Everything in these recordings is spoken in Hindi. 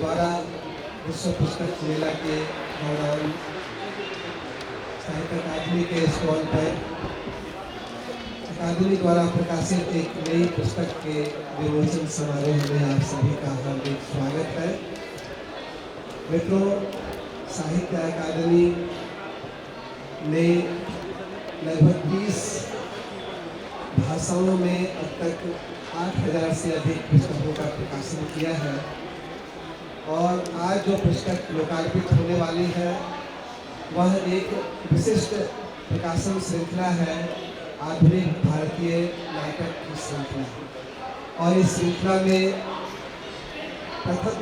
द्वारा विश्व पुस्तक मेला के दौरान साहित्य अकादमी के स्टॉल पर अकादमी द्वारा प्रकाशित एक नई पुस्तक के विमोचन समारोह में आप सभी का हार्दिक स्वागत है। मित्रों, साहित्य अकादमी ने लगभग 20 भाषाओं में अब तक 8000 से अधिक पुस्तकों का प्रकाशन किया है और आज जो पुस्तक लोकार्पित होने वाली है वह एक विशिष्ट प्रकाशन श्रृंखला है, आधुनिक भारतीय नाटक की श्रृंखला। और इस श्रृंखला में प्रथम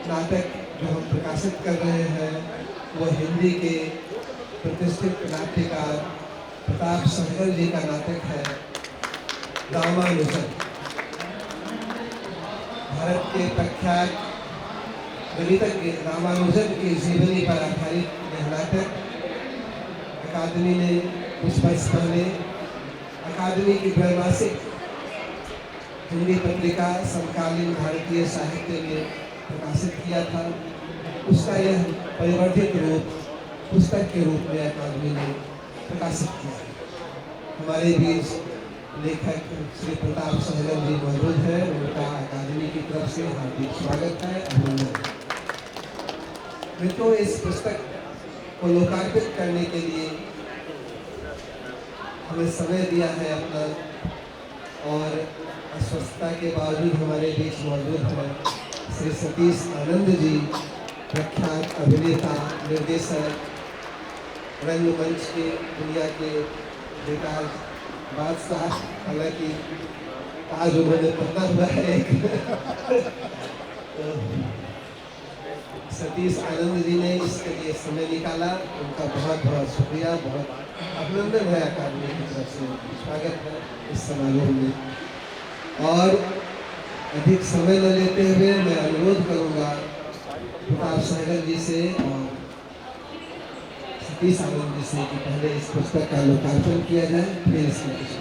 नाटक जो हम प्रकाशित कर रहे हैं वो हिंदी के प्रतिष्ठित नाट्यकार प्रताप सहगल जी का नाटक है रामानुजन। भारत के प्रख्यात गणितज्ञ रामानुजन की जीवनी पर आधारित यह नाटक अकादमी ने कुछ वर्ष पहले अकादमी की द्वैमासिक हिंदी पत्रिका समकालीन भारतीय साहित्य में प्रकाशित किया था। उसका यह परिवर्तित रूप पुस्तक के रूप में अकादमी ने प्रकाशित किया है। हमारे बीच लेखक श्री प्रताप सहगल जी मौजूद है, उनका अकादमी की तरफ से हार्दिक स्वागत है, अभिनंदन। मित्रों, इस पुस्तक को लोकार्पित करने के लिए हमें समय दिया है अपना और अस्वस्थता के बावजूद हमारे बीच मौजूद है श्री सतीश आनंद जी, प्रख्यात अभिनेता, निर्देशक, रंगमंच के दुनिया के बेताज बादशाह। हालांकि आज उन्होंने पढ़ना हुआ है तो सतीश आनंद जी ने इसके लिए समय निकाला, उनका बहुत बहुत शुक्रिया, बहुत अभिनंदन है अकादमी की तरफ से, स्वागत है इस समारोह में। और अधिक समय न लेते हुए मैं अनुरोध करूंगा प्रताप सहगल जी से और सतीश आनंद जी से कि पहले इस पुस्तक का लोकार्पण किया जाए, फिर इसमें कुछ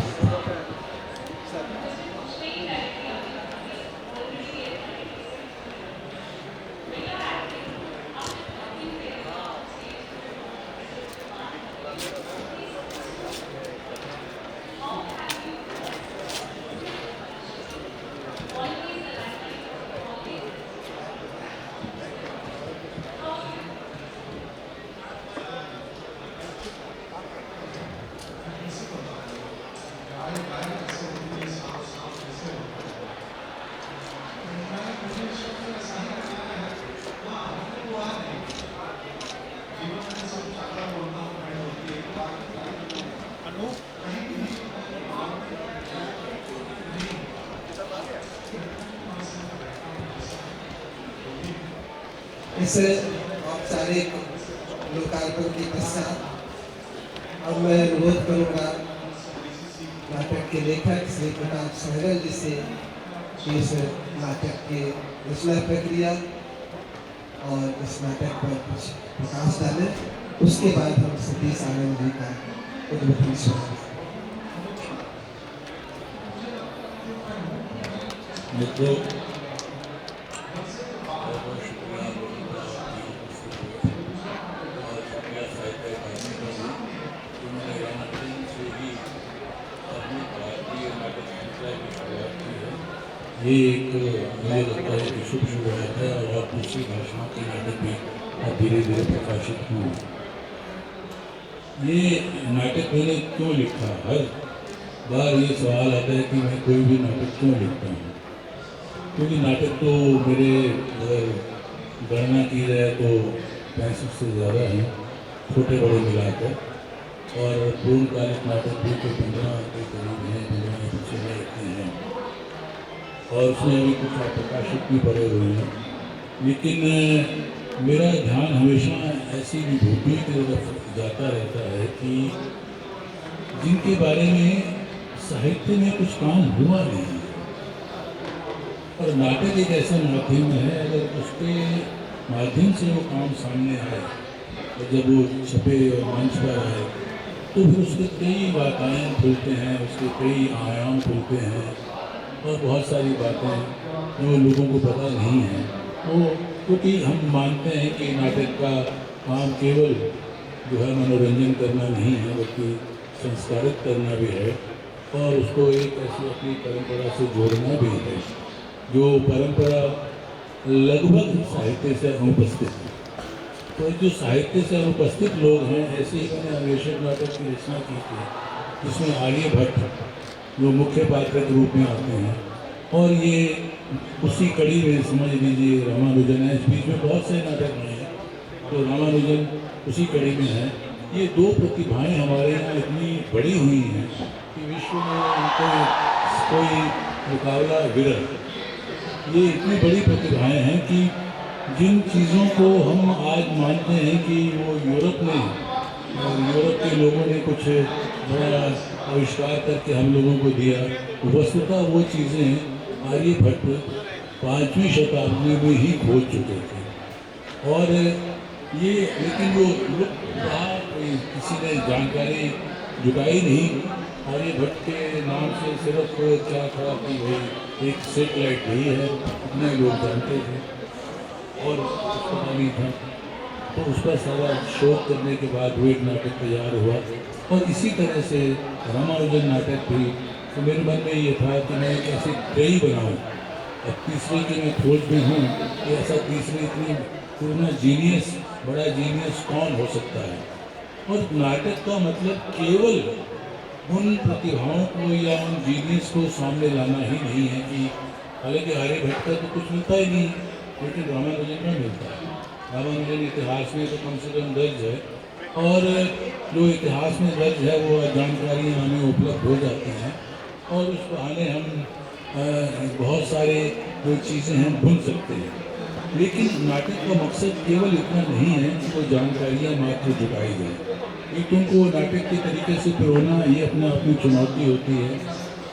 इस औपचारिक लोकार्पण के पश्चात अब मैं अनुरोध करूंगा नाटक के लेखक श्री प्रताप सहगल जी से कि इस नाटक के रचना प्रक्रिया और इस नाटक पर कुछ प्रकाश डालें। उसके बाद हम सतीश आनंद जी का उद्बोधन सुनेंगे। ये एक मुझे लगता है कि शुभ शुरुआत है और दूसरी भाषाओं के नाटक भी अब धीरे धीरे प्रकाशित हुए। ये नाटक मैंने क्यों लिखा? हर बार ये सवाल आता है कि मैं कोई भी नाटक क्यों लिखता हूँ, क्योंकि नाटक तो मेरे अगर गणना की जाए तो 65 से ज़्यादा हैं, छोटे बड़े मिलाकर, और पूर्णकालिक नाटक भी तो 15 के करीब हैं, 15 से इतने हैं, और उसमें अभी कुछ प्रकाशित भी पड़े हुए हैं। लेकिन मेरा ध्यान हमेशा ऐसी विभूति की तरफ जाता रहता है कि जिनके बारे में साहित्य में कुछ काम हुआ नहीं है, और नाटक एक ऐसा माध्यम है, अगर उसके माध्यम से वो काम सामने आए और जब वो छपे और मंच पर आए तो फिर उसके कई वातायन खुलते हैं, उसके कई आयाम खुलते हैं और बहुत सारी बातें जो लोगों को पता नहीं है तो क्योंकि हम मानते हैं कि नाटक का काम केवल जो है मनोरंजन करना नहीं है, बल्कि संस्कारित करना भी है और उसको एक ऐसी अपनी परंपरा से जोड़ना भी है जो परंपरा लगभग साहित्य से अनुपस्थित है। तो जो साहित्य से अनुपस्थित लोग हैं, ऐसे ही मैंने अन्वेषण नाटक की रचना की थी, जिसमें आर्यभट्ट जो मुख्य पात्र के रूप में आते हैं और ये उसी कड़ी में समझ लीजिए रामानुजन है। इस बीच में बहुत से नाटक हुए हैं, तो रामानुजन उसी कड़ी में है। ये दो प्रतिभाएं हमारे यहाँ इतनी बड़ी हुई हैं कि विश्व में उनको कोई मुकाबला विरल। ये इतनी बड़ी प्रतिभाएं हैं कि जिन चीज़ों को हम आज मानते हैं कि वो यूरोप ने और यूरोप के लोगों ने कुछ बड़ा आविष्कार करके हम लोगों को दिया, वस्तुतः वो चीज़ें आर्यभट्ट 5वीं शताब्दी में ही खोज चुके थे। और ये लेकिन वो लुप्त रहा, किसी ने जानकारी जुटाई नहीं। आर्यभट्ट के नाम से सिर्फ क्या था कि भाई एक सेटेलाइट भी है, इतने लोग जानते थे और उसका नाम ही था। तो उसका सारा शोध करने के बाद वो एक नाटक तैयार हुआ और इसी तरह से रामानुजन नाटक भी। तो मेरे मन में ये था कि मैं एक ऐसी त्रयी बनाऊँ। अब तीसरे की मैं खोज में हूँ कि ऐसा तीसरे इतनी पूर्ण जीनियस, बड़ा जीनियस कौन हो सकता है। और नाटक का मतलब केवल उन प्रतिभाओं को या उन जीनियस को सामने लाना ही नहीं है कि हालांकि आर्यभट्ट का तो कुछ मिलता ही नहीं, लेकिन रामानुजन में मिलता है। रामानुजन इतिहास में तो कम से कम दर्ज है और जो इतिहास में दर्ज है वो जानकारियाँ हमें उपलब्ध हो जाती हैं और उस बहाने हम बहुत सारे जो चीज़ें हम भूल सकते हैं। लेकिन नाटक का मकसद केवल इतना नहीं है कि वो जानकारियाँ मात्र जुटाई जाए, ये तुमको नाटक के तरीके से पिरोना ये अपना अपनी चुनौती होती है।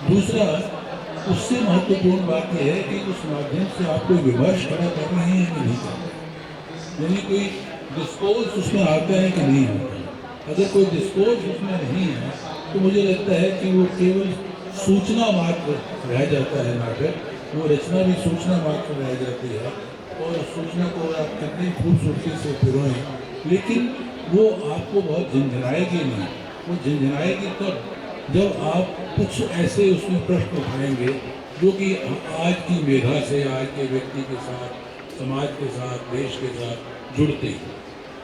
दूसरा, उससे महत्वपूर्ण बात यह है कि उस माध्यम से आप कोई विमर्श खड़ा कर रहे हैं कि नहीं कर रहे, यानी कोई डिस्कोर्स उसमें आता है कि नहीं आता है। अगर कोई डिस्कोर्स उसमें नहीं है तो मुझे लगता है कि वो केवल सूचना मात्र रह जाता है नाटक, वो रचना भी सूचना मात्र रह जाती है और उस सूचना को आप कितनी खूबसूरती से पिरोएं, लेकिन वो आपको बहुत झंझनाएगी नहीं। वो झंझनाएगी तब जब आप कुछ ऐसे उसमें प्रश्न उठाएंगे जो कि आज की मेधा से, आज के व्यक्ति के साथ, समाज के साथ, देश के साथ जुड़ते हैं।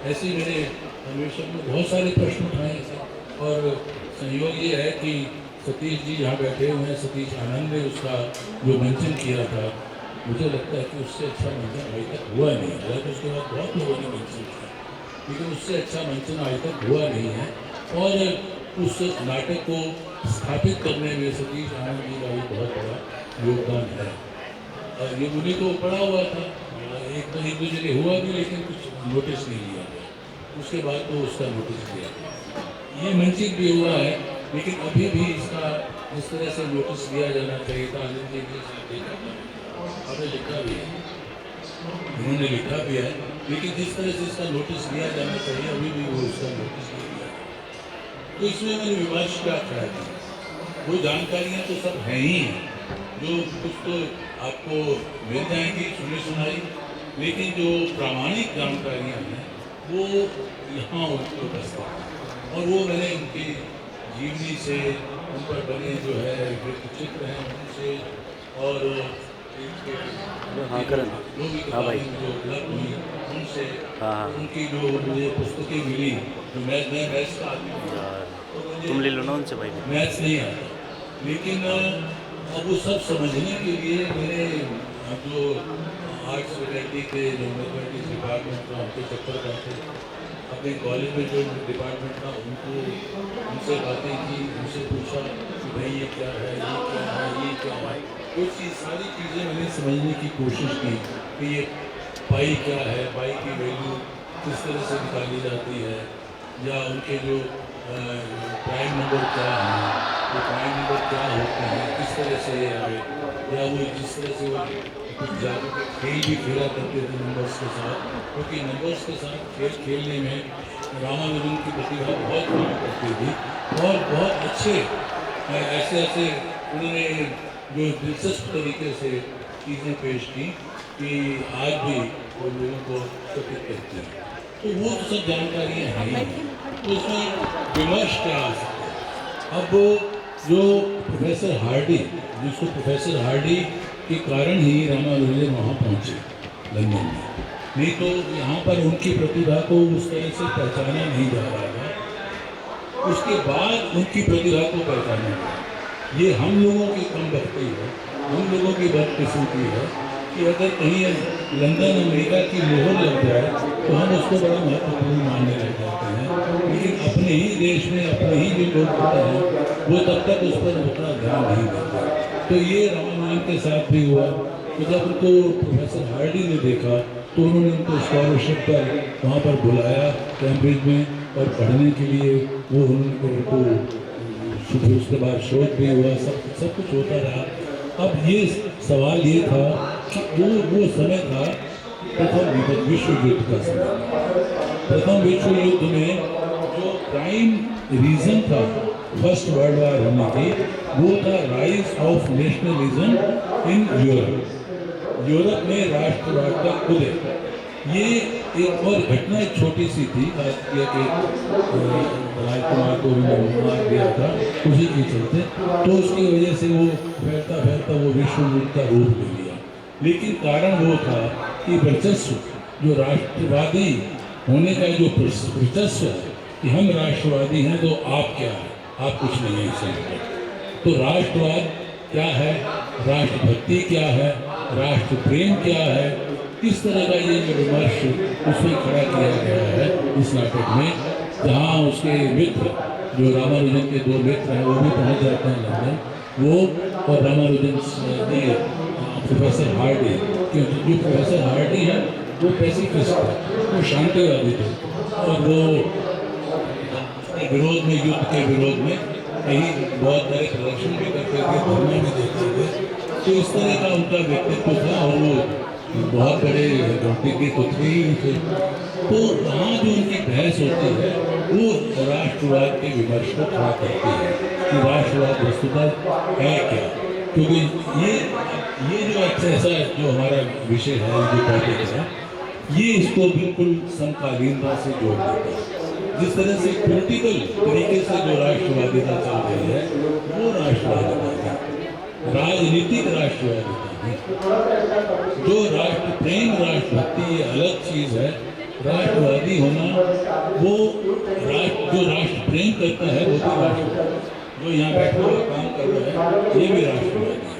ऐसे ही मैंने अन्वेषण में बहुत सारे प्रश्न उठाए थे और संयोग ये है कि सतीश जी यहाँ बैठे हुए हैं, सतीश आनंद ने उसका जो मंचन किया था, मुझे लगता है कि उससे अच्छा मंचन अभी तक हुआ नहीं। हालांकि उसके बाद बहुत लोगों ने मंचन किया, लेकिन उससे अच्छा मंचन आज तक हुआ नहीं है। और उस नाटक को स्थापित करने में सतीश आनंद जी का भी बहुत बड़ा योगदान है। और ये मुझे तो पड़ा हुआ था, एक दो जगह हुआ भी, लेकिन कुछ नोटिस नहीं लिया गया। उसके बाद तो उसका नोटिस लिया गया, ये मंचित भी हुआ है, लेकिन अभी भी इसका जिस तरह से नोटिस लिया जाना चाहिए था, आनंद जी ने आपने लिखा भी है, उन्होंने लिखा भी है, लेकिन जिस तरह से इसका नोटिस लिया जाना चाहिए अभी भी वो उसका नोटिस नहीं लिया। तो इसमें मैंने विमर्श क्या किया था, वो जानकारियाँ तो सब हैं ही हैं, जो कुछ तो आपको मिल जाएंगी सुनी सुनाई, लेकिन जो प्रामाणिक जानकारियाँ हैं वो यहाँ उनको बसता है। और वो मैंने उनकी जीवनी से, उन पर बने जो है चित्र हैं उनसे, और हाँ करण, हाँ भाई, जो उपलब्ध हुई उनसे, हाँ उनकी जो मुझे पुस्तकें मिली, जो मैं मैथ्स का आदमी हूँ, यार तो तुम ले लो ना उनसे भाई। मैथ्स नहीं आता, लेकिन अब वो सब समझने के लिए मेरे जो आर्ट्स फैकल्टी के जो मैथमेटिक्स डिपार्टमेंट था उनके चक्कर काटे, अपने कॉलेज में जो डिपार्टमेंट था उनको उनसे बातें की, उनसे पूछा कि भाई ये क्या है, ये क्या है, ये क्या है। कुछ सारी चीज़ें मैंने समझने की कोशिश की कि ये पाई क्या है, पाई की वैल्यू किस तरह से निकाली जाती है, या उनके जो प्राइम नंबर क्या हैं, वो प्राइम नंबर क्या होते हैं, किस तरह से आए, या वो जिस तरह से वो कुछ ज़्यादा खेल भी खेला करते थे नंबर्स के साथ, क्योंकि नंबर्स के साथ खेल खेलने में रामानुजन की प्रतिभा बहुत काम करती थी और बहुत अच्छे ऐसे ऐसे उन्होंने जो दिलचस्प तरीके से चीज़ें पेश की कि आज भी वो लोगों को चकित करती है। तो वो तो सब जानकारियाँ हैं, तो उसमें विमर्श क्या आ सकता है। अब जो प्रोफेसर हार्डी, जिसको प्रोफेसर हार्डी के कारण ही रामानुजन वहाँ पहुँचे लंदन में, नहीं तो यहाँ पर उनकी प्रतिभा को उस तरह से पहचाना नहीं जा रहा था। उसके बाद उनकी प्रतिभा को पहचाना गया। ये हम लोगों की कम बख्ती है, हम लोगों की बदकिस्मती है कि अगर कहीं लंदन अमेरिका की मोहर लग जाए तो हम उसको बड़ा महत्वपूर्ण मानने लग जाते हैं, लेकिन अपने ही देश में अपने ही जो लोग होते हैं वो तब तक उस पर उतना ध्यान नहीं देते। तो ये रामानुजन के साथ भी हुआ। तो जब उनको प्रोफेसर हार्डी ने देखा तो उन्होंने उनको स्कॉलरशिप पर वहाँ पर बुलाया कैम्ब्रिज में और पढ़ने के लिए। वो उनको उसके बाद शोध भी हुआ, सब कुछ होता रहा। अब ये सवाल ये था कि वो समय था प्रथम विश्व युद्ध का समय। प्रथम विश्व युद्ध में जो प्राइम रीजन था फर्स्ट वर्ल्ड वार होने की, वो था rise of nationalism in Europe. Europe में राष्ट्रवाद का उदय। ये एक और घटना एक छोटी सी थी, राजकुमार को मार दिया था उसी के चलते, तो उसकी वजह से वो फैलता फैलता वो विश्व युद्ध का रूप ले लिया। लेकिन कारण वो था कि वर्चस्व, जो राष्ट्रवादी होने का जो वर्चस्व है कि हम राष्ट्रवादी हैं तो आप क्या है, आप कुछ नहीं है समझते। तो राष्ट्रवाद क्या है, राष्ट्रभक्ति क्या है, राष्ट्र प्रेम क्या है, इस तरह का ये जो विमर्श उसमें खड़ा किया गया है इस नाटक में, जहाँ उसके मित्र जो रामानुजन के दो मित्र हैं वो भी पहुँच जाते हैं लंदन, वो और रामानुजन ने प्रोफेसर हार्डी, क्योंकि जो प्रोफेसर हार्डी है वो पैसिफिस्ट है, वो शांतिवादी थे और वो विरोध में, युद्ध के विरोध में कहीं बहुत सारे प्रदर्शन भी करते थे, धरना भी देते थे। तो इस तरह का उनका व्यक्तित्व था और वो बहुत बड़े व्यक्ति तो थे ही थे। तो वहाँ जो उनकी बहस होती है वो राष्ट्रवाद के विमर्श को खड़ा करती है कि राष्ट्रवाद वस्तुतः है क्या। क्योंकि ये जो ऐसा जो हमारा विषय है, जो टॉपिक है, ये इसको बिल्कुल समकालीनता से जोड़ देता है। जिस तरह से पॉलिटिकल तरीके से जो राष्ट्रवादिता चल रही है वो राष्ट्रवादिता है, राजनीतिक राष्ट्रवादिता है। जो राष्ट्र प्रेम, राष्ट्रभक्ति ये अलग चीज़ है। राष्ट्रवादी होना वो जो राष्ट्र प्रेम करता है वो भी राष्ट्रवादी, जो यहाँ बैठा हुआ काम कर रहा है ये भी राष्ट्रवादी है।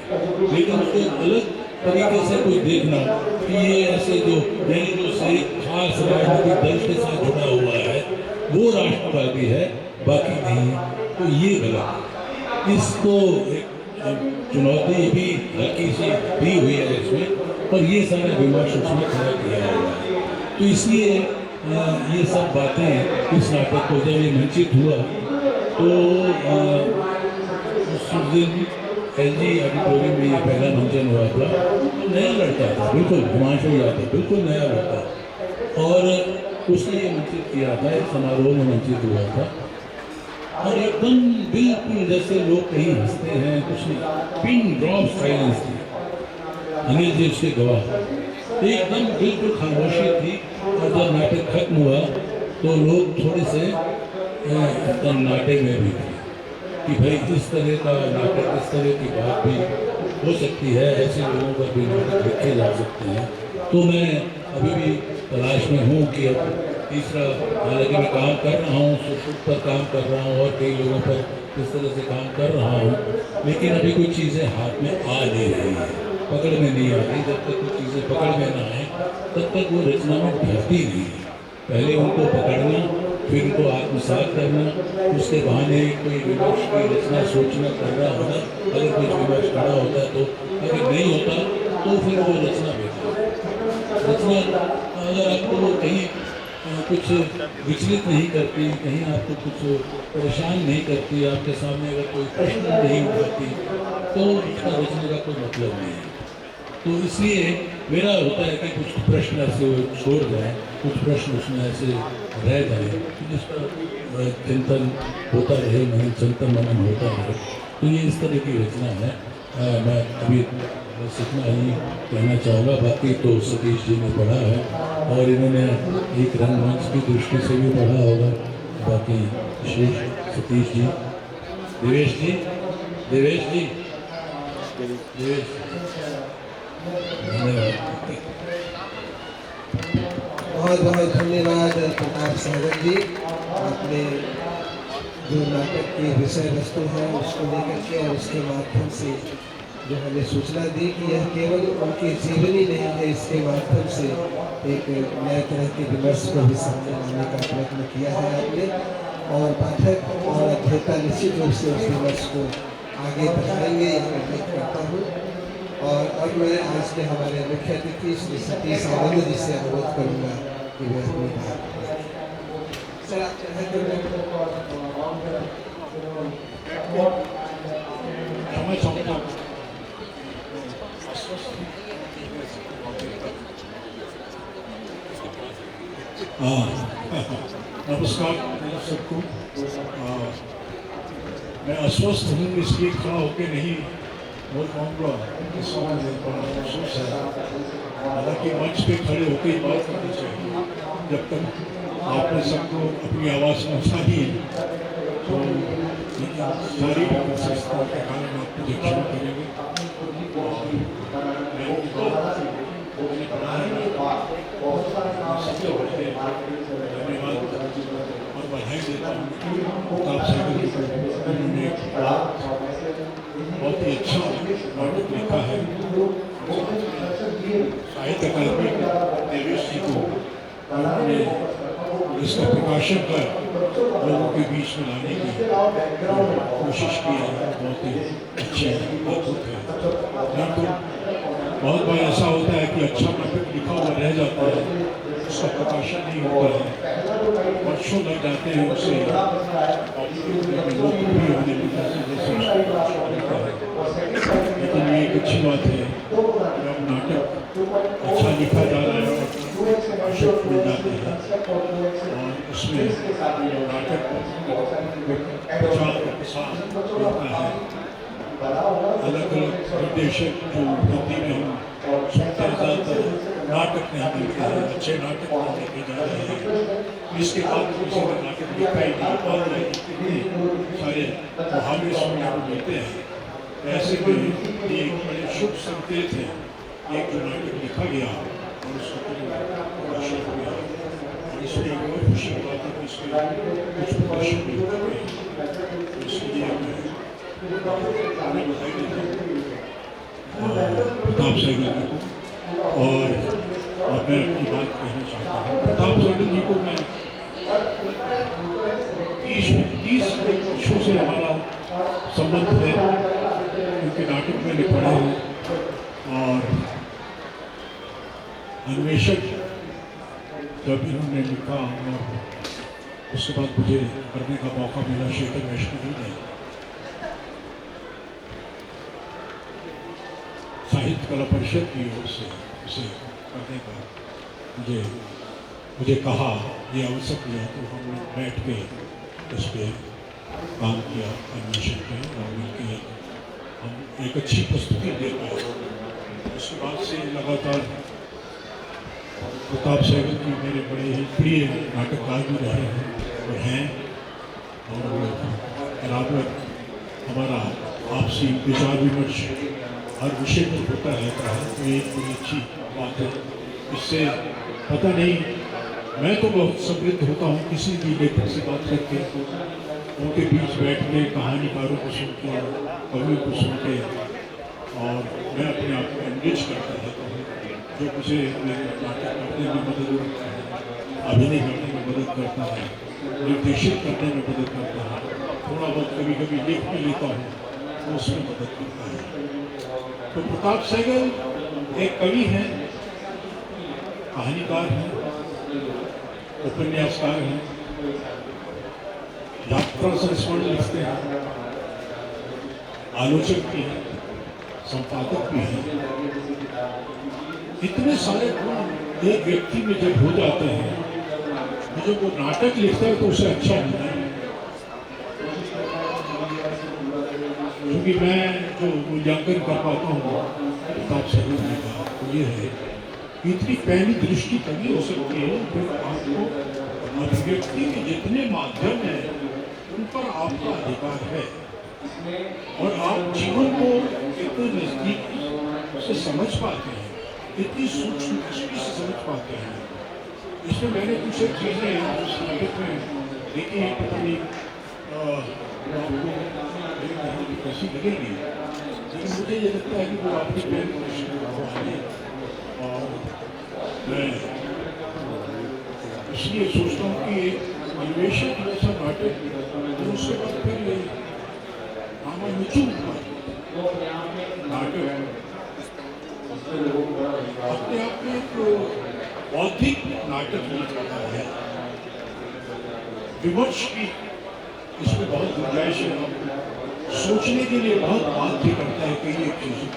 लेकिन उसको अलग तरीके से कोई देखना कि ये ऐसे जो से खास राजनीतिक दल के साथ जुड़ा हुआ है वो राष्ट्रवादी है, बाकी नहीं, तो ये गलत है। इसको चुनौती भी हल्की सी दी हुई है इसमें, और ये सारा विमर्श उसमें खड़ा किया हुआ है। तो इसलिए ये सब बातें इस नाटक को जब ये मंचित हुआ तो उस दिन LG ऑडिटोरियम में ये पहला मंचन हुआ था। तो नया लड़का था, बिल्कुल हिमांशु यादव, बिल्कुल नया लड़का, और उसने ये मंचित किया था, एक समारोह में मंचित हुआ था। और एकदम बिल्कुल जैसे लोग कहीं हंसते हैं, कुछ नहीं, पिन ड्रॉप साइलेंस थी। अनिल जी उसके गवाह, एकदम बिल्कुल खामोशी थी। और जब नाटक खत्म हुआ तो लोग थोड़े से नाटे में भी थे कि भाई इस तरह का नाटक, इस तरह की बात भी हो सकती है, ऐसे लोगों पर भी नाटक लिखे जा सकते हैं। तो मैं अभी भी तलाश में हूँ कि अब तीसरा, हालांकि मैं काम कर रहा हूँ, सुख पर काम कर रहा हूँ और कई लोगों पर इस तरह से काम कर रहा हूँ, लेकिन अभी कुछ चीज़ें हाथ में आ नहीं रही है, पकड़ में नहीं आ रही। जब तक कुछ चीज़ें पकड़ में ना आए तब तक वो रचना में ढलती नहीं है। पहले उनको पकड़ना, फिर उनको आत्मसात करना, उसके बहाने कोई विमर्श की रचना सोचना कर रहा होना, अगर कुछ विमर्श खड़ा होता तो, अगर नहीं होता तो फिर वो रचना बेकार। रचना अगर आपको वो कहीं कुछ विचलित नहीं करती, कहीं आपको कुछ परेशान नहीं करती, आपके सामने अगर कोई प्रश्न नहीं उठाती, तो उसका रचने का कोई मतलब नहीं है। तो इसलिए मेरा होता है कि कुछ प्रश्न ऐसे छोड़ जाए, कुछ प्रश्न उसमें ऐसे रह जाए जिसका चिंतन होता रहे, नहीं चिंतन मनन होता रहे। तो ये इस तरह की रचना है। मैं अभी बस इतना ही कहना चाहूँगा। बाकी तो सतीश जी ने पढ़ा है और इन्होंने एक रंगमंच की दृष्टि से भी पढ़ा होगा। बाकी विशेष सतीश जी, देवेश जी, देवेश जी, देवेश, धन्यवाद। बहुत बहुत धन्यवाद प्रताप सागर जी। आपने जो नाटक की विषय वस्तु है उसको लेकर के और उसके माध्यम से जो हमें सूचना दी कि यह केवल उनकी जीवनी नहीं है, इसके माध्यम से एक नए तरह के विमर्श को भी सामने लाने का प्रयत्न किया है आपने। और पाठक और अध्येता निश्चित रूप से उस विमर्श को आगे बढ़ाएंगे, यह मैं उम्मीद करता हूँ। और अब मैं आज के हमारे मुख्य अतिथि श्री सतीश आनंद जी से अनुरोध करूँगा कि वे अपनी बात करें। सर आप चाहें तो समय चाहूँगा नमस्कार सबको। मैं अस्वस्थ हूँ इसलिए खड़ा होकर नहीं बोल पाऊँगा, इस समय मेरे को अफसोस है। हालांकि मंच पे खड़े होकर ही बात करनी चाहिए। जब तक आपने सबको अपनी आवाज़ पहुँचानी है तो शारीरिक विशेषता के कारण आप मुझे क्षमा करेंगे। मैंने पढ़ा है, सबसे पहले धन्यवाद और बधाई देता हूँ प्रताप सागर जी को। उन्होंने बहुत ही अच्छा नाटक लिखा है। साहित्य अकादमी देवेश जी को उन्होंने इसका प्रकाशन कर लोगों के बीच में लाने की कोशिश की है। बहुत ही अच्छी अद्भुत है। नहीं तो बहुत बार ऐसा होता है कि अच्छा नाटक लिखा हुआ रह जाता है, उसका प्रकाशन नहीं होता है, वर्षों लग जाते हैं उसे लोकप्रिय होने में। लेकिन ये एक अच्छी बात है जब नाटक अच्छा लिखा जा रहा है और प्रकाशक मिल जाते हैं और उसमें नाटक प्रचार का प्रसार होता है। अलग अलग निर्देशक जो हिंदी में हम सुनते हैं ज़्यादातर नाटक नहीं मिलते हैं, अच्छे नाटक नहीं लिखे जा रहे हैं। इसके बाद किसी का नाटक लिखा ही नहीं, और इतने सारे मुहावरे सुनने को मिलते हैं। ऐसे में ये एक बड़े शुभ संकेत है, एक जो नाटक लिखा गया और उसको प्रदर्शन किया, और इसमें एक और खुशी की बात है कि इसके कुछ प्रदर्शन भी होते हैं। इसलिए मैं बधाई देता हूँ प्रताप सागर जी को। और अब मैं अपनी बात कहना चाहता हूँ। प्रताप सागर जी को मैं 30 वर्षों से हमारा संबंध है, उनके नाटक मैंने पढ़े हैं। और अन्वेषक जब इन्होंने लिखा और उसके बाद मुझे करने का मौका मिला शेखर वैष्णवी ने, साहित्य कला परिषद की ओर से उसे करने का मुझे कहा, ये अवसर दिया, तो हम लोग बैठ के उस पर काम किया अन्वेषण पे और मिलकर हम एक अच्छी प्रस्तुति दे पाए। उसके बाद से लगातार प्रताप सागर जी मेरे बड़े ही प्रिय नाटककार भी रहे हैं और हैं, और बराबर हमारा आपसी विचार विमर्श हर विषय पर होता रहता है। तो ये बड़ी अच्छी बात है। इससे पता नहीं, मैं तो बहुत समृद्ध होता हूँ किसी भी लेखक से बात करके, उनके बीच बैठ के कहानीकारों को सुन के, कवियों को सुन के, और मैं अपने आप को एंगेज करता रहता हूँ, जो मुझे नाटक करने में मदद करता है, अभिनय करने में मदद करता है, निर्देशित करने में मदद करता है, थोड़ा बहुत कभी कभी लिख भी लेता हूँ तो उसमें मदद करता है। तो प्रताप सागर एक कवि हैं, कहानीकार हैं, उपन्यासकार हैं, यात्रा संस्मरण लिखते हैं, आलोचक भी हैं, संपादक भी हैं। इतने सारे गुण एक व्यक्ति में जब हो जाते हैं, जो वो नाटक लिखता है तो उसे अच्छा नहीं है। क्योंकि मैं जो मूल्यांकन कर पाता हूँ अमिताभ सैनी ने कहा तो ये है कि इतनी पहली दृष्टि तभी हो सकती है जब आपको अभिव्यक्ति के जितने माध्यम हैं उन पर आपका अधिकार है और आप जीवन को इतने नजदीक से समझ पाते हैं, इतनी सूक्ष्म दृष्टि से समझ पाते हैं। इसमें मैंने कुछ एक चीज़ें उस नाटक में देखी हैं, पता नहीं आपको मेरी कहानी कैसी लगेगी, लेकिन मुझे ये लगता है कि वो आपकी पहली है और मैं इसलिए सोचता हूँ कि एक अन्वेषक जैसा नाटक तो उसके बाद फिर ये रामानुजन नाटक अपने आप में एक बौद्धिक नाटक हो जाता है। विमर्श की इसमें बहुत गुंजाइश है, सोचने के लिए बहुत बाध्य करता है कई एक चीज़ों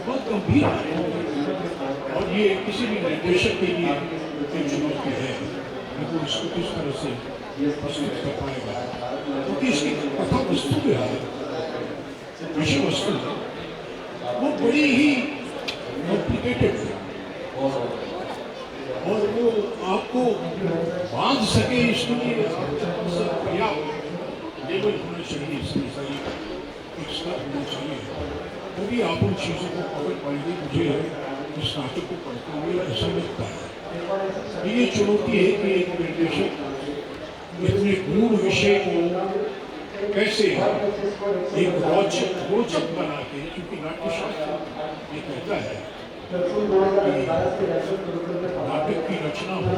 बहुत गंभीर है और ये किसी भी निर्देशक के लिए एक चुनौती है कि वो इसको किस तरह से प्रस्तुत कर पाएगा, क्योंकि इसकी कथा वस्तु जो है विषय वस्तु वो बड़ी ही कॉम्प्लिकेटेड है और वो आपको बांध सके इसके लिए पर्याप्त लेवल होना चाहिए, इसमें सही एक स्तर होना चाहिए, तभी आप उन चीज़ों को पकड़ पाएंगे। मुझे इस नाटक को पढ़ते हुए ऐसा लगता है ये चुनौती है कि एक निर्देशक इतने गूढ़ विषय को कैसे एक रोचक बना के, क्योंकि नाट्यशास्त्र ये कहता है नाटक की रचना हो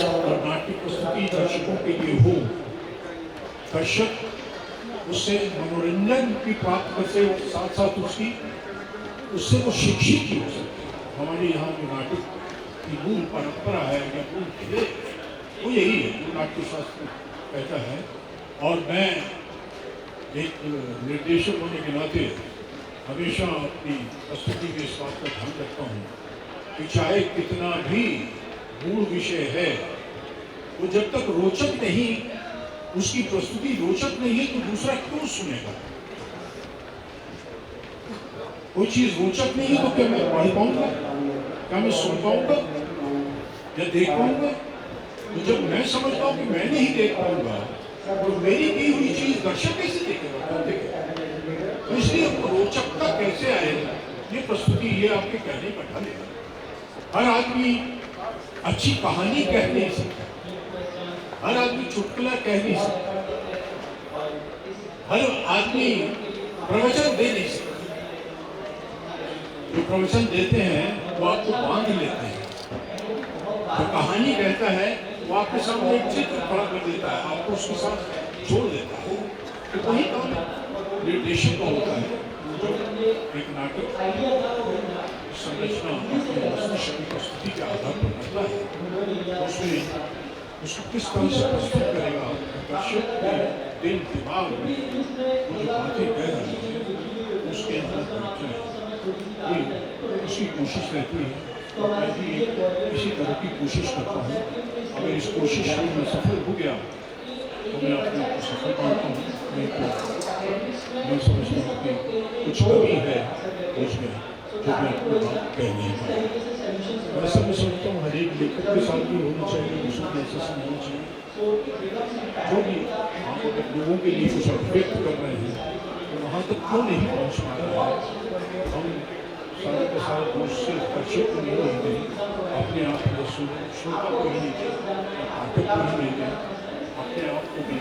और नाट्य प्रस्तुति दर्शकों के लिए हो, दर्शक उससे मनोरंजन की प्राप्त करते साथ साथ उससे वो शिक्षित भी हो सकते हैं। हमारे यहाँ जो नाटक की मूल परंपरा है या मूल ध्येय वो यही है जो नाट्यशास्त्र कहता है। और मैं एक निर्देशक होने के नाते हमेशा अपनी प्रस्तुति में इस बात का ध्यान रखता हूँ कि चाहे कितना भी मूल विषय है वो जब तक रोचक नहीं, उसकी प्रस्तुति रोचक नहीं है तो दूसरा क्यों सुनेगा। कोई चीज रोचक नहीं है तो क्या मैं पढ़ पाऊंगा, क्या मैं सुन पाऊंगा या देख पाऊंगा। तो जब मैं समझता हूँ कि मैं नहीं देख पाऊंगा तो मेरी की हुई चीज दर्शक कैसे देखेगा, कौन देखेगा। तो इसलिए रोचकता कैसे आएगा ये प्रस्तुति ये आपके कहने का ढंग है। हर आदमी अच्छी कहानी कह नहीं सकता, हर आदमी चुटकुला कह नहीं सकता, हर आदमी प्रवचन दे नहीं सकता। जो प्रवचन देते हैं वो आपको बांध लेते हैं, जो कहानी कहता है वो आपके सामने एक चित्र खड़ा कर देता है, आपको उसके साथ जोड़ देता है। तो वही काम निर्देशक का होता है जो एक नाटक संरचना मस्तिष्क की प्रस्तुति के आधार पर करता है, उसमें उसको किस तरह से प्रस्तुत करेगा, दर्शक के दिल दिमाग में वो जो बातें कह रहे हैं उसके अंदर बैठे उसकी कोशिश रहती है। तो मैं भी इसी तरह की कोशिश करता हूँ। अगर इस कोशिश में मैं सफल हो गया तो मैं अपने आप को सफल मानता हूँ, नहीं तो मैं समझता हूँ कि कुछ कमी है उसमें जो मैं अपने बात कह नहीं पाया। वैसा मैं समझता हूँ हर एक लेखक के साथ भी होना चाहिए, दूसरों के ऐसा होना चाहिए। जो भी आप अगर लोगों के लिए कुछ अभिव्यक्त कर रहे हैं तो वहाँ तक क्यों नहीं पहुँच पा रहा है। हम सारे के सारे दोस्त सिर्फ दर्शक को नहीं लेंगे, अपने आप को श्रोता को ही लेंगे, पाठक को ही लेंगे, अपने आप को भी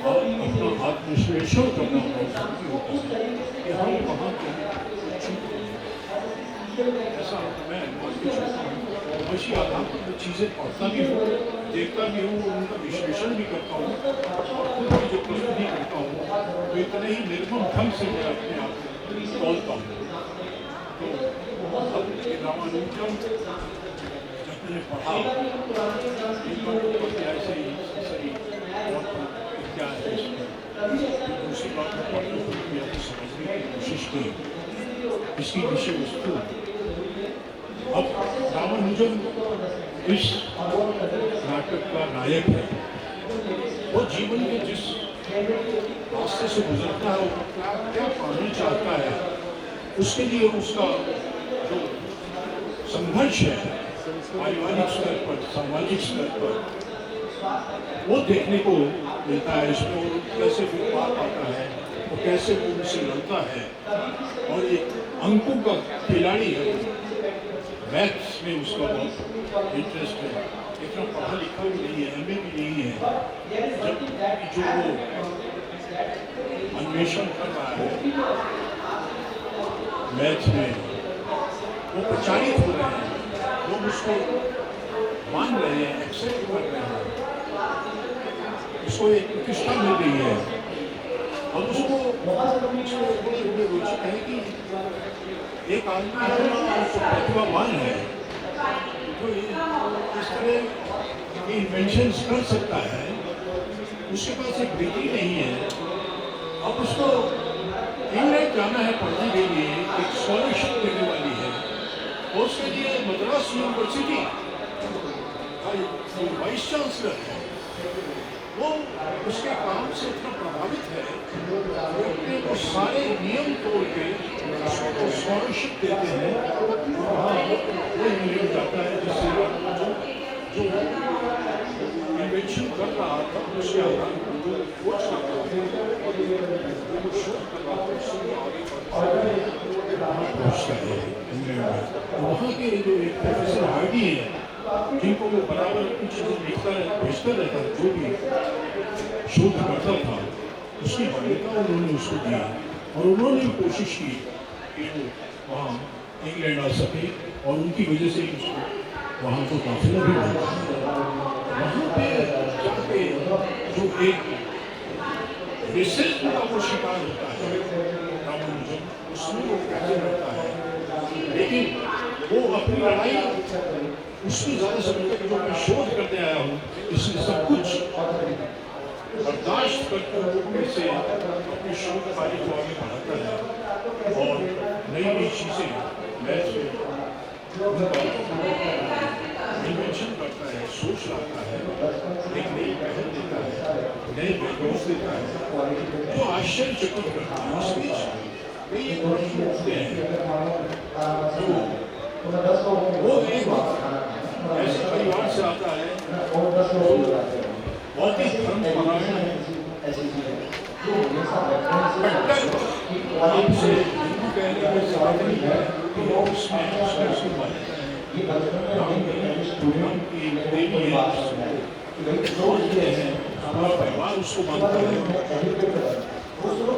और अपना आत्मविश्लेषण करना बहुत जरूरी होता है कि हम वहाँ के ऐसा मैं इसी आधार पर चीज़ें पढ़ता भी हूँ, देखता भी हूँ, उनका विश्लेषण भी करता हूँ और खुद भी जो प्रस्तुति करता हूँ तो इतने ही निर्मम ढंग से मैं अपने आप को तोलता हूँ। तो अब रामानुजन जब मैंने पढ़ा ऐसे ही सही क्या है दूसरी बात में पढ़ने को समझने की कोशिश की इसकी विषय वस्तु। अब रामानुजन इस नाटक का नायक है, वो जीवन के जिस रास्ते से गुजरता है वो क्या पाना चाहता है उसके लिए उसका जो संघर्ष है पारिवारिक स्तर पर, सामाजिक स्तर पर, वो देखने को मिलता है इसमें। वो कैसे वो पार पाता है, वो कैसे वो उनसे लड़ता है। और एक अंकों का खिलाड़ी है, मैथ्स में उसका बहुत इंटरेस्ट है, इतना पढ़ा लिखा भी नहीं है, MA भी नहीं है। जब जो वो अन्वेषण कर रहा है मैथ्स में, वो प्रचारित हो रहे हैं, लोग उसको मान रहे हैं, एक्सेप्ट कर रहे हैं, उसको एक प्रतिष्ठा मिल रही है। और उसको रुचि है कि एक आदमी है जो प्रतिभावान है, जो इस तरह की इन्वेंशंस कर सकता है, उसके पास एक डिग्री नहीं है। अब उसको इंग्लैंड जाना है पढ़ने के लिए, एक स्कॉलरशिप देने वाली है, और उसके लिए मद्रास यूनिवर्सिटी का वाइस चांसलर है, वो उसके काम से इतना प्रभावित है कि वो सारे नियम तोड़ के उसको स्कॉलरशिप देते हैं। वो इंग्लैंड जाता है, जिससे जो इन्वेंशन कर रहा था उसके आधार पर खोज कर रहा था, वो शोध कर रहा था, उससे आगे पहुँचता है इंग्लैंड में। वहाँ के जो एक प्रोफेसर हार्डी है, जिनको वो बराबर कुछ चीज़ें लिखता भेजता रहता, जो भी शोध करता था, उसकी मान्यता उन्होंने उसको दी। और उन्होंने भी कोशिश की कि वो वहाँ इंग्लैंड आ सके, और उनकी वजह से उसको वहाँ को दाखिला भी मिला। वहाँ पे जाके जो एक रेसिज्म का वो शिकार होता है रामानुजन, उसमें वो कैसे रहता है, लेकिन वो अपनी लड़ाई उसमें ज़्यादा समझता है कि जो मैं शोध करते आया हूँ, इसमें सब कुछ बर्दाश्त करके वो कैसे अपनी शोध कार्य को आगे बढ़ाता है और नई नई चीज़ें मैथ्स में इन्वेंशन करता है, सोच लाता है, एक नई पहल देता है, नए वेल्यूज देता है, जो आश्चर्यचकित करता है। उस बीच कई प्रश्न उठते हैं, वो एक ऐसे परिवार से आता है बहुत ही धर्मपरायण है, आपसे हिंदू कहने में साधनी है कि उसमें उसकी मान्यता है, राम की देवी है, बोलते हैं, पूरा परिवार उसको मानता है,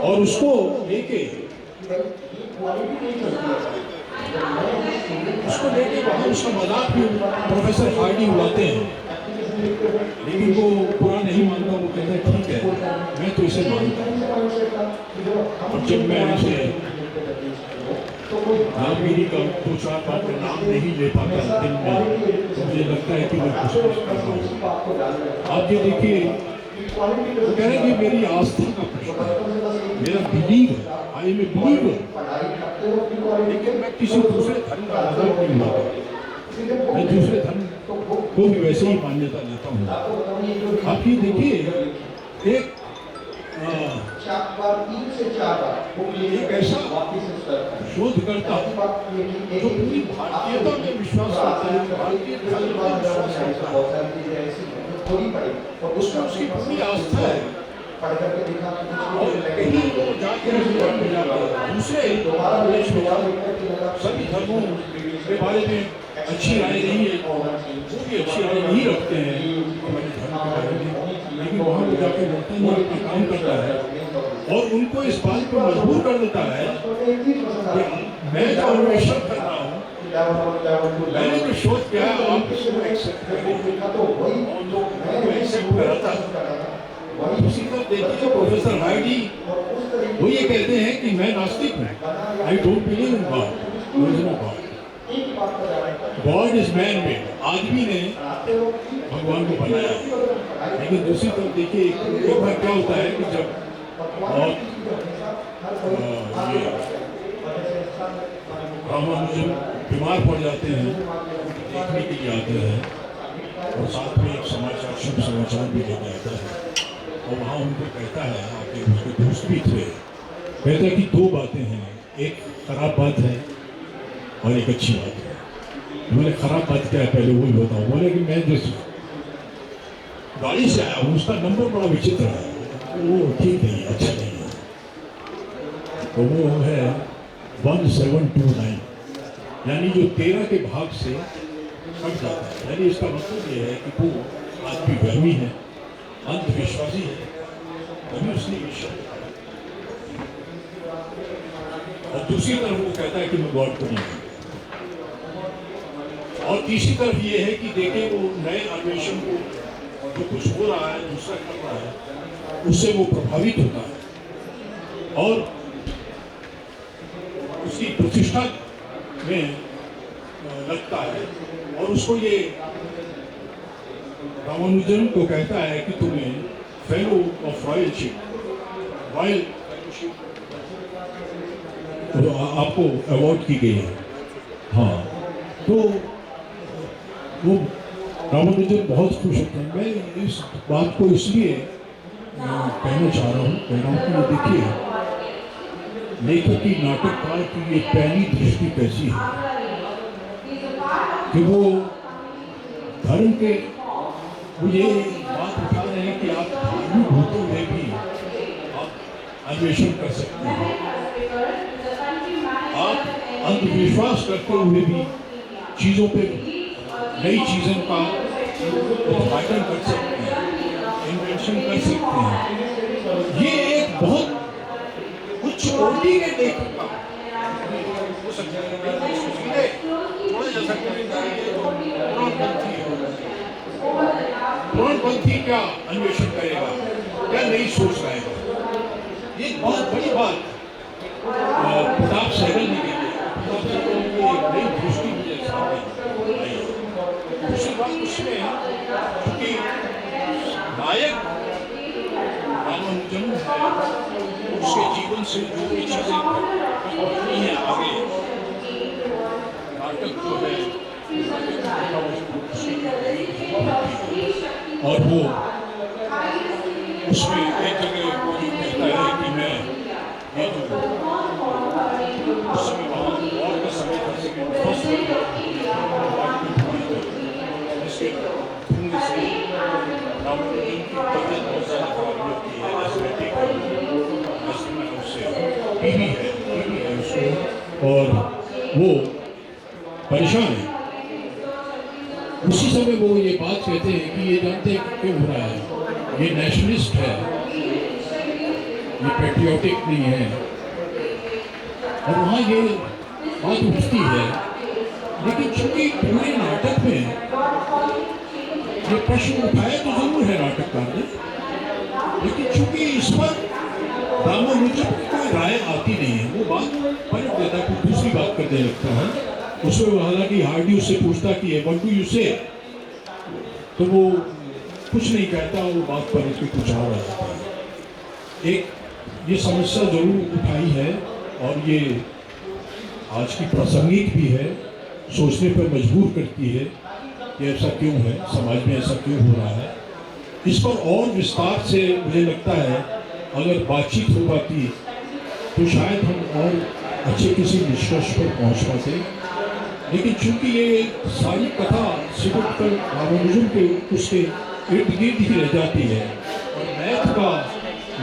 और उसको लेके वहाँ उसका मजाक भी प्रोफेसर हार्डी उड़ाते हैं, लेकिन वो पूरा नहीं मानता। वो कहता है ठीक है, मैं तो इसे मानता हूँ। और जब मैं इसे रामगिरी का 2-4 बार का नाम नहीं ले पाता दिन में, तो मुझे लगता है कि मैं कुछ कर रहा हूँ। आप ये देखिए, वो कह रहे हैं कि मेरी आस्था का प्रश्न है, मेरा बिलीव है, आई में बिलीव है, लेकिन मैं किसी दूसरे धर्म का मजाक नहीं मानता, मैं दूसरे धर्म को भी वैसे ही मान्यता देता हूँ। आप ये देखिए, एक ऐसा शोधकर्ता जो पूरी भारतीयता में विश्वास करता है, भारतीय धर्म में विश्वास करता है, उसमें उसकी पूरी आस्था है, और कहीं वो जाके दूसरे देश में सभी धर्मों के बारे में अच्छी राय नहीं है, वो भी अच्छी राय नहीं रखते हैं हमारे धर्म के बारे में, लेकिन वहाँ वो जाके रहता नहीं, अपना काम करता है, और उनको इस बात पर मजबूर कर देता है कि मैं जो अन्वेषण कर रहा हूँ, मैंने जो शोध किया है, आप इसको एक्सेप्ट कराता है। उसी तरह देखिए प्रोफेसर हार्डी, वो ये कहते हैं कि मैं नास्तिक हूँ, I don't believe in God, God is man made, आदमी ने भगवान को बनाया। लेकिन दूसरी तरफ देखिए, एक बार क्या होता है कि जब बहुत रामानुजन बीमार पड़ जाते हैं, देखने के लिए आते हैं, और साथ में एक समाचार, शुभ समाचार भी लेके आता है, और वहाँ उनको कहता है, आपके उसके दोस्त भी थे, कहता है कि 2 बातें हैं, एक खराब बात है और एक अच्छी बात है। मैंने खराब बात क्या है पहले वही बताऊँ। बोले कि मैं जिस गाड़ी से आया हूँ उसका नंबर बड़ा विचित्र है, वो ठीक नहीं है, अच्छा नहीं है। तो वो है 1729, यानी जो 13 के भाग से कट जाता है। यानी इसका मतलब ये है कि वो आदमी गर्मी है, अंधविश्वासी है, तभी उसने ईश्वर। और दूसरी तरफ वो कहता है कि मैं गॉड को नहीं मानता। और तीसरी तरफ ये है कि देखें वो नए अन्वेषण को जो कुछ हो रहा है, दूसरा कर रहा है, उससे वो प्रभावित होता है और उसकी प्रतिष्ठा में लगता है। और उसको ये रामानुजन को कहता है कि तुम्हें फेलो ऑफ रॉयलशिप, रॉयल आपको अवार्ड की गई है। हाँ, तो वो रामानुजन बहुत खुश होते हैं। मैं इस बात को इसलिए कहना चाह रहा हूँ कि ये देखिए लेखक की, नाटककार की ये पहली दृष्टि कैसी है कि वो धर्म के, वो ये बात उठा रहे हैं कि आप धार्मिक होते हुए भी आप अन्वेषण कर सकते हैं, आप अंधविश्वास करते हुए भी चीज़ों पे, नई चीज़ों का उद्घाटन कर सकते हैं, इन्वेंशन कर सकते हैं। ये एक बहुत उच्च कोटि के लेखक का हो सकता है। सीधे बोला जा सकता है पुराणपंथी क्या अन्वेषण करेगा, क्या नई सोच लाएगा। ये बहुत बड़ी बात प्रताप सहगल ने की है। प्रताप सहगल ने एक नई दृष्टि मुझे सामने आई है। दूसरी बात उसमें क्योंकि नायक रामानुजन है, उसके जीवन से जो भी चीजें घटनी है आगे, नाटक जो है और वो उसमें एक जगह वो जो कहता है कि मैं ये जो उसमें वहाँ और का समय था इसके ढूंढने से रामानुजन की तबियत बहुत ज़्यादा खराब होती है। उससे टीवी है उसको, और वो परेशान है। उसी समय वो ये बात कहते हैं कि ये जानते हैं क्यों हो रहा है, ये नेशनलिस्ट है, ये पेट्रियोटिक नहीं है। और वहाँ ये बात उठती है, लेकिन चूंकि पूरे नाटक में ये प्रश्न उठाया तो जरूर है नाटककार ने, लेकिन चूंकि इस पर रामानुजन की कोई राय आती नहीं है, वो बात पलट देता है, कुछ दूसरी बात करने लगता है। उसमें हालांकि हार्डी उससे पूछता कि व्हाट डू यू से, तो वो कुछ नहीं कहता, वो बात पर उसके कुछ आ रहा है। एक ये समस्या जरूर उठाई है और ये आज की प्रासंगिक भी है, सोचने पर मजबूर करती है कि ऐसा क्यों है, समाज में ऐसा क्यों हो रहा है। इस पर और विस्तार से मुझे लगता है अगर बातचीत हो पाती तो शायद हम और अच्छे किसी निष्कर्ष पर पहुंच पाते। लेकिन चूंकि ये सारी कथा सिमट कर रामानुजन के उसके इर्द गिर्द ही रह जाती है और मैथ का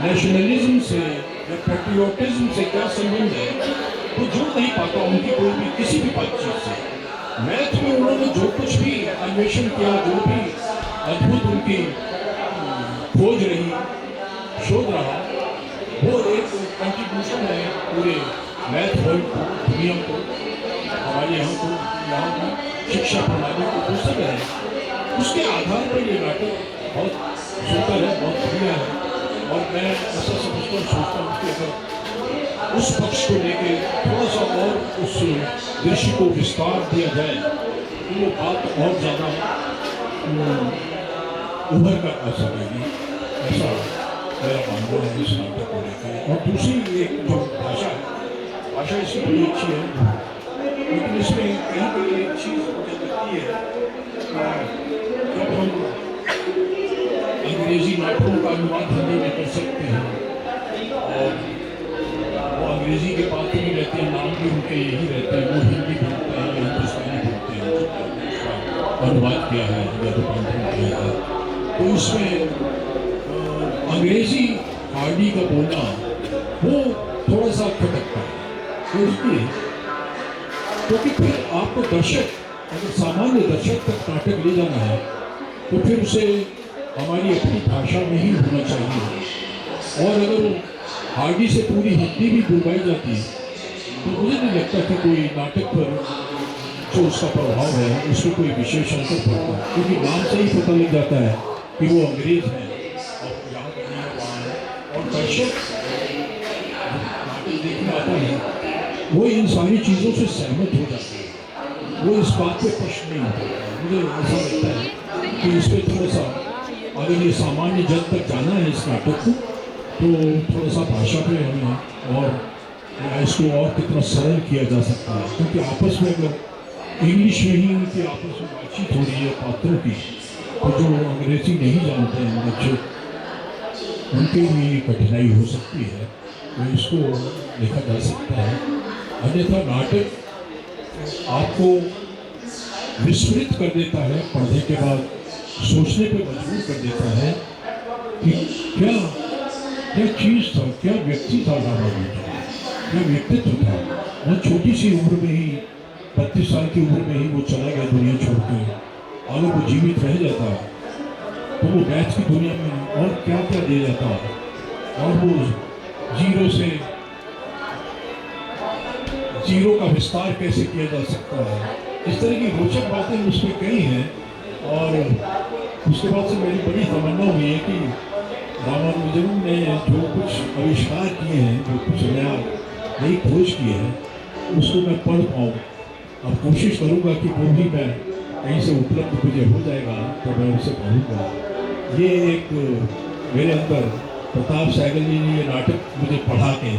नेशनलिज्म से या पेट्रियोटिज्म से क्या संबंध है वो जुड़ नहीं पाता उनकी कोई भी किसी भी बातचीत से। मैथ में उन्होंने जो कुछ भी अन्वेषण किया, जो भी अद्भुत उनकी खोज रही, शोध रहा, वो एक कंट्रीब्यूशन है पूरे मैथ वर्ल्ड को, दुनिया को, हमारे यहाँ को, यहाँ की शिक्षा प्रणाली को, वो सब है। उसके आधार पर ये नाटक बहुत सुंदर है, बहुत बढ़िया है। और मैं ऐसा समझकर सोचता हूँ कि अगर उस पक्ष को लेके थोड़ा सा और उस दृश्य को विस्तार दिया जाए तो वो बात और ज़्यादा उभर कर आ सकेगी, ऐसा मेरा मानना है इस नाटक को लेकर। और दूसरी एक जो भाषा है, भाषा इसकी बड़ी अच्छी है, लेकिन इसमें कहीं कहीं एक चीज़ मुझे लगती है, जब हम अंग्रेजी नाटकों का अनुवाद हिंदी में कर सकते हैं और वो अंग्रेजी के पात्र भी रहते हैं, कि उनके यही रहते हैं, वो हिंदी बोलते हैं या हिंदुस्तानी बोलते हैं, उसका अनुवाद किया है या रूपांतरण किया है। तो इसमें अंग्रेजी हार्डी का बोलना वो थोड़ा सा खटकता है, तो इसलिए क्योंकि फिर आपको दर्शक, अगर सामान्य दर्शक तक नाटक ले जाना है तो फिर उसे हमारी अपनी भाषा में ही होना चाहिए। और अगर हार्डी से पूरी हिंदी भी बुलवाई जाती तो मुझे नहीं लगता कि कोई नाटक पर जो उसका प्रभाव है उसमें कोई विशेष अंतर पड़ता है, क्योंकि नाम से ही पता लग जाता है कि वो अंग्रेज हैं और यहाँ पर नहीं है, वहाँ है। और दर्शक नाटक देखने आता है वो इन सारी चीज़ों से सहमत हो जाता है, वो इस बात पे प्रश्न नहीं होता। मुझे ऐसा लगता है कि इस पर थोड़ा सा अगर ये सामान्य जन तक जाना है इस नाटक को, तो थोड़ा सा भाषा पे हमें और इसको और कितना सरल किया जा सकता है, क्योंकि आपस में अगर इंग्लिश में ही उनकी आपस में बातचीत हो रही है पात्रों की, तो जो अंग्रेजी नहीं जानते हैं बच्चे, उनके लिए कठिनाई हो सकती है, तो इसको लिखा जा सकता है। अन्यथा नाटक आपको विस्मृत कर देता है, पढ़ने के बाद सोचने पे मजबूर कर देता है कि क्या क्या चीज़ था, क्या व्यक्ति था रामानुजन, क्या व्यक्तित्व था। बहुत छोटी सी उम्र में ही, 32 साल की उम्र में ही वो चला गया दुनिया छोड़ के। अगर वो जीवित रह जाता तो वो मैथ की दुनिया में और क्या क्या दे जाता, और वो जीरो का विस्तार कैसे किया जा सकता है। इस तरह की रोचक बातें उसमें कई हैं। और उसके बाद से मेरी बड़ी तमन्ना हुई है कि रामानुजन ने जो कुछ आविष्कार किए हैं, जो कुछ नई खोज की है, उसको मैं पढ़ पाऊँ। अब कोशिश करूँगा कि वो भी मैं कहीं से उपलब्ध मुझे हो जाएगा तो मैं उसे पढ़ूँगा। ये एक मेरे अंदर प्रताप सहगल जी ने ये नाटक मुझे पढ़ा के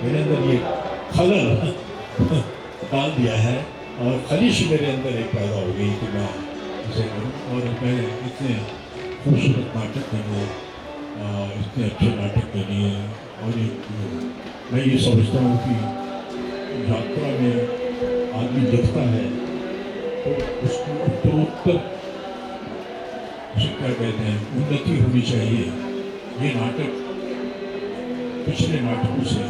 मेरे अंदर ये खलल डाल दिया है, और खलिश मेरे अंदर एक पैदा हो गई कि मैं इसे करूँ। और मैं इतने खूबसूरत नाटक के लिए, इतने अच्छे नाटक के लिए, और मैं ये समझता हूँ कि यात्रा में आदमी लिखता है तो उसको उत्तरोत्तर उसे क्या कहते हैं, उन्नति होनी चाहिए। ये नाटक पिछले नाटकों से,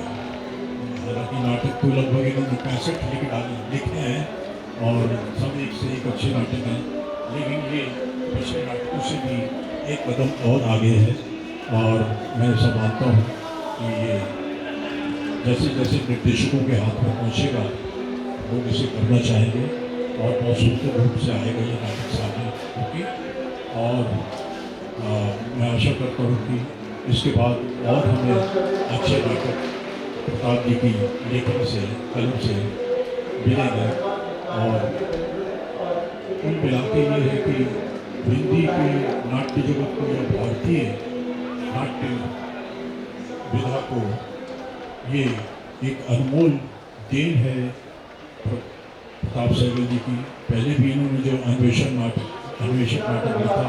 हालांकि नाटक तो लगभग इन्होंने 65 लिखे हैं और सब एक से एक अच्छे नाटक हैं, लेकिन ये पिछले नाटकों से भी एक कदम और आगे है। और मैं ऐसा मानता हूँ कि ये जैसे जैसे निर्देशकों के हाथ में पहुँचेगा लोग इसे करना चाहेंगे और बहुत सुंदर रूप से आएगा ये नाटक सामने होगी। और मैं आशा करता हूँ कि इसके बाद और हमें अच्छे नाटक प्रताप जी की लेखन से, कलम से मिलेंगे। और कुल मिला के ये है कि हिंदी के नाट्य जगत को या भारतीय नाट्य विधा को ये एक अनमोल देन है प्रताप सहगल जी की। पहले भी इन्होंने जो अन्वेषण नाटक लिखा,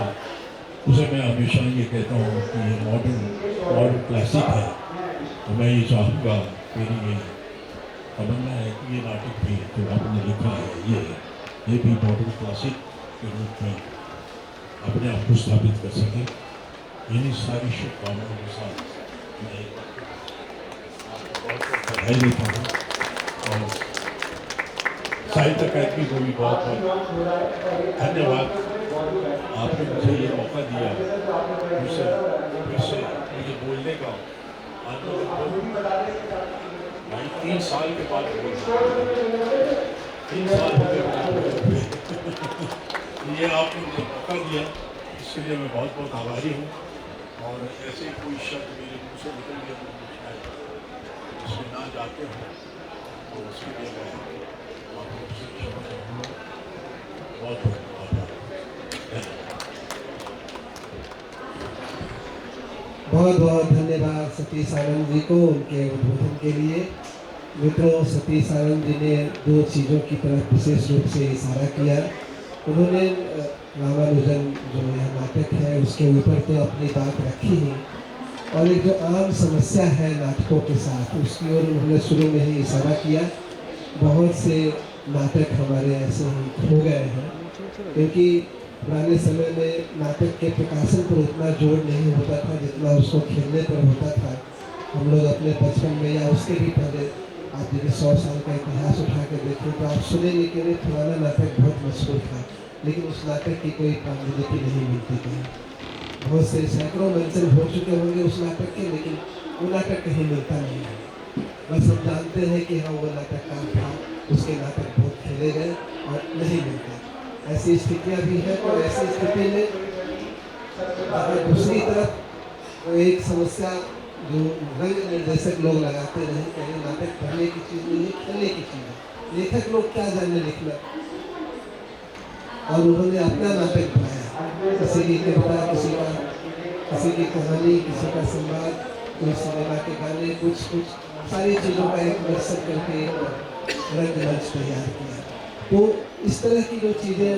उसे मैं हमेशा ये कहता हूँ कि ये मॉडर्न क्लासिक है। तो मैं ये चाहूँगा, मेरी ये तमन्ना है कि ये नाटक भी जो आपने लिखा है ये भी मॉडर्न क्लासिक के रूप में अपने आप को स्थापित कर सके। इन्हीं सारी शुभकामनाओं के साथ मैं बधाई देता हूँ और साहित्य अकादमी को भी बहुत बहुत धन्यवाद। आपने मुझे ये मौका दिया फिर से मुझे बोलने का। भाई 3 साल के बाद 3 साल हो गए ये आपने मुझे मौका दिया, इसके लिए मैं बहुत बहुत आभारी हूँ। और ऐसे कोई शब्द मेरे मुँह से निकल गया तो शायद उसमें ना जाते हो तो उसके लिए मैं आप लोग से क्षमा चाहूँगा। बहुत बहुत आभार। बहुत बहुत धन्यवाद सतीश आनंद जी को उनके उद्बोधन के लिए। मित्रों, सतीश आनंद जी ने 2 चीज़ों की तरफ विशेष रूप से इशारा किया। उन्होंने रामानुजन जो यह नाटक है उसके ऊपर तो अपनी बात रखी ही, और एक जो आम समस्या है नाटकों के साथ उसकी ओर उन्होंने शुरू में ही इशारा किया। बहुत से नाटक हमारे ऐसे ही खो गए हैं, क्योंकि पुराने समय में नाटक के प्रकाशन पर उतना जोर नहीं होता था जितना उसको खेलने पर होता था। हम लोग अपने बचपन में या उसके भी पहले आप यदि 100 साल का इतिहास उठा के देखें तो आप सुनेंगे कि अरे पुराना नाटक बहुत मशहूर था, लेकिन उस नाटक की कोई पांडुलिपि नहीं मिलती थी। बहुत से सैकड़ों मेंशन हो चुके होंगे उस नाटक के, लेकिन वो नाटक कहीं मिलता नहीं है। बस हम जानते हैं कि हाँ वो नाटककार था, उसके नाटक बहुत खेले गए और नहीं मिलते। ऐसी स्थितियाँ भी हैं। और ऐसी स्थिति में अगर दूसरी तरफ वो एक समस्या जो रंग निर्देशक लोग लगाते रहे, कहीं नाटक पढ़ने की चीज़ नहीं है, खेलने की चीज़ है। लेखक लोग क्या जाने लिखना, और उन्होंने अपना नाटक बनाया, किसी की कविता, किसी की कहानी, किसी का संवाद, कोई सिनेमा के गाने, कुछ सारी चीज़ों का एक मिक्सर करके एक रंगमंच तैयार किया। तो इस तरह की जो चीज़ें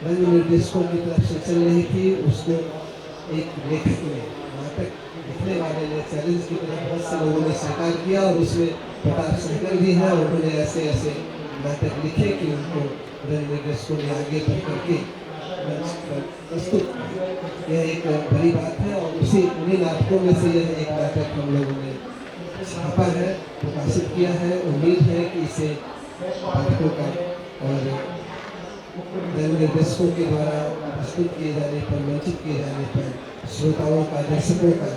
रंग निर्देशकों की तरफ से चल रही थी, उसको एक लेखक ने, नाटक लिखने वाले ने चैलेंज की तरफ बहुत से लोगों ने स्वीकार किया। और उसमें प्रताप सहगल भी है, उन्होंने ऐसे ऐसे नाटक लिखे कि उनको रंग निर्देशकों ने आगे बढ़ करके मंच पर प्रस्तुत किया। यह एक बड़ी बात है। और उन्हीं नाटकों में से यह एक नाटक हम लोगों ने छापा है, प्रकाशित किया है। उम्मीद है कि इसे पाठकों का और रंग निर्देशकों के द्वारा प्रस्तुत किए जाने पर, मंचित किए जाने पर श्रोताओं का, दर्शकों का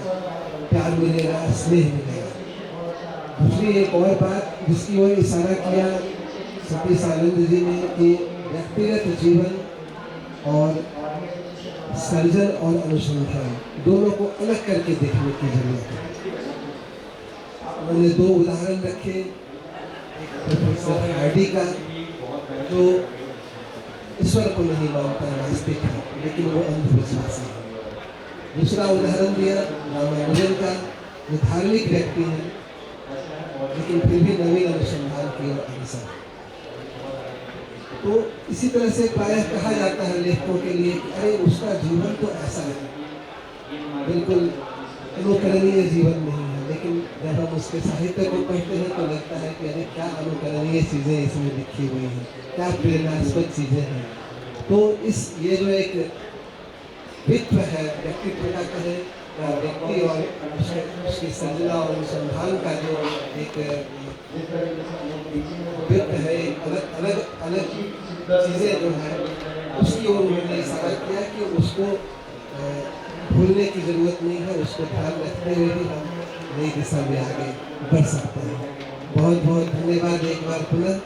प्यार मिलेगा, स्नेह मिलेगा। दूसरी एक और बात जिसकी ओर इशारा किया सतीश आनंद जी ने कि व्यक्तिगत जीवन और सर्जन और अनुसंधान दोनों को अलग करके देखने की जरूरत है। उन्होंने दो उदाहरण रखे, एक प्रोफेसर हार्डी का जो ईश्वर को नहीं मानता, नास्तिक है, लेकिन वो अंधविश्वासी है। दूसरा उदाहरण दिया रामानुजन का, जो धार्मिक व्यक्ति है लेकिन फिर भी नवीन अनुसंधान की ओर अग्रसर है। तो इसी तरह से प्रायः कहा जाता है लेखकों के लिए कि अरे उसका जीवन तो ऐसा है, बिल्कुल अनुकरणीय जीवन नहीं है। लेकिन जब हम उसके साहित्य को पढ़ते हैं तो लगता है कि अरे क्या अनुकरणीय चीज़ें इसमें लिखी हुई हैं, क्या प्रेरणास्पद चीज़ें हैं। तो ये जो एक वित्व है, व्यक्तित्व का कहे, व्यक्ति और उसकी सर्जना और अनुसंधान का जो एक वित्व है, अलग अलग अलग चीज़ें जो है, उसकी ओर उन्होंने इशारा किया कि उसको भूलने की जरूरत नहीं है, उसको ध्यान रखते हुए भी हम नई दिशा में आगे बढ़ सकते हैं। बहुत बहुत धन्यवाद एक बार पुनः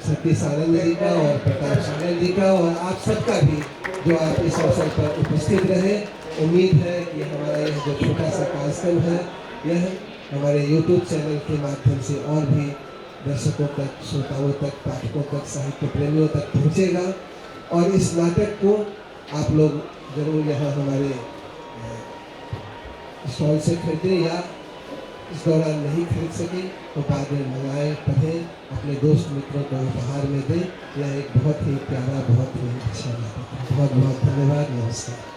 सतीश आनंद जी का और प्रताप सहगल जी का, और आप सबका भी जो आप इस अवसर पर उपस्थित रहे। उम्मीद है कि हमारा यह जो छोटा सा कार्यक्रम है, यह हमारे YouTube चैनल के माध्यम से और भी दर्शकों तक, श्रोताओं तक, पाठकों तक, साहित्य प्रेमियों तक पहुँचेगा। और इस नाटक को आप लोग जरूर यहाँ हमारे स्टॉल से खरीदें, या इस दौरान नहीं खरीद सके तो बाद में मंगाएं, पढ़ें, अपने दोस्त मित्रों को उपहार में दें। यह एक बहुत ही प्यारा, बहुत ही अच्छा नाटक है। बहुत बहुत धन्यवाद, नमस्कार।